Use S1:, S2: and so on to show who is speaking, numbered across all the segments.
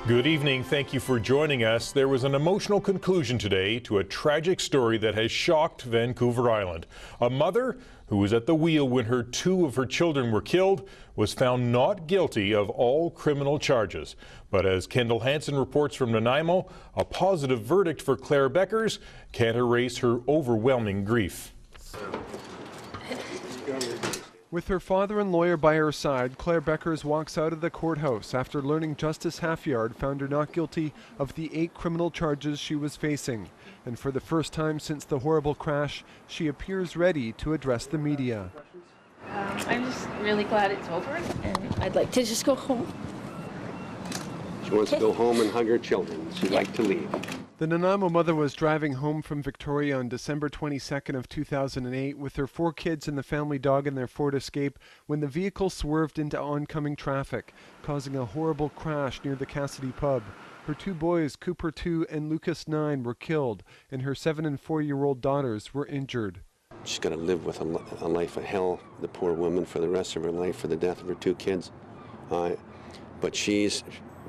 S1: Good evening. Thank you for joining us. There was an emotional conclusion today to a tragic story that has shocked Vancouver Island. A mother who was at the wheel when two of her children were killed was found not guilty of all criminal charges. But as Kendall Hansen reports from Nanaimo, a positive verdict for Claire Bekkers can't erase her overwhelming grief.
S2: With her father and lawyer by her side, Claire Bekkers walks out of the courthouse after learning Justice Halfyard found her not guilty of the 8 criminal charges she was facing. And for the first time since the horrible crash, she appears ready to address the media.
S3: I'm just really glad it's over, and I'd like to just go home.
S4: She wants to go home and hug her children. She'd like to leave.
S2: The Nanaimo mother was driving home from Victoria on December 22nd of 2008 with her 4 kids and the family dog in their Ford Escape when the vehicle swerved into oncoming traffic, causing a horrible crash near the Cassidy pub. Her 2 boys, Cooper 2 and Lucas 9, were killed, and her 7- and 4-year-old daughters were injured.
S4: She's got to live with a life of hell, the poor woman, for the rest of her life for the death of her 2 kids. But she's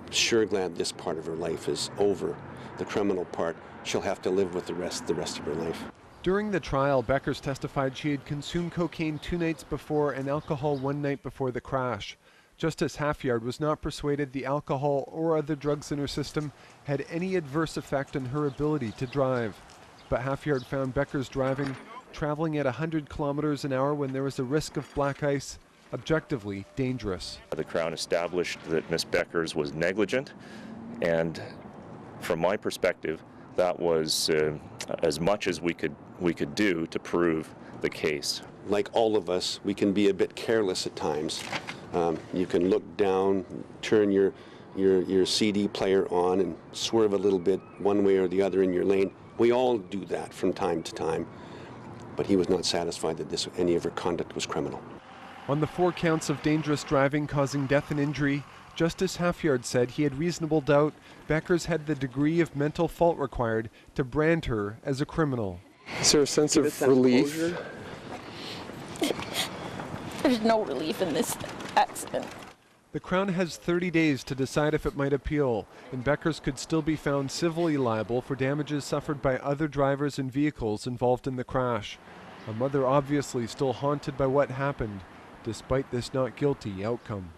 S4: sure glad this part of her life is over. The criminal part, she'll have to live with the rest of her life.
S2: During the trial, Bekkers testified she had consumed cocaine 2 nights before and alcohol 1 night before the crash. Justice Halfyard was not persuaded the alcohol or other drugs in her system had any adverse effect on her ability to drive. But Halfyard found Bekkers driving, traveling at 100 kilometers an hour when there was a risk of black ice, objectively dangerous.
S5: The Crown established that Ms. Bekkers was negligent, and from my perspective, that was as much as we could do to prove the case.
S4: Like all of us, we can be a bit careless at times. You can look down, turn your CD player on and swerve a little bit one way or the other in your lane. We all do that from time to time. But he was not satisfied that any of her conduct was criminal.
S2: On the 4 counts of dangerous driving causing death and injury, Justice Halfyard said he had reasonable doubt Bekkers had the degree of mental fault required to brand her as a criminal.
S6: Is there a sense of relief?
S3: There's no relief in this accident.
S2: The Crown has 30 days to decide if it might appeal, and Bekkers could still be found civilly liable for damages suffered by other drivers and vehicles involved in the crash. A mother obviously still haunted by what happened, despite this not guilty outcome.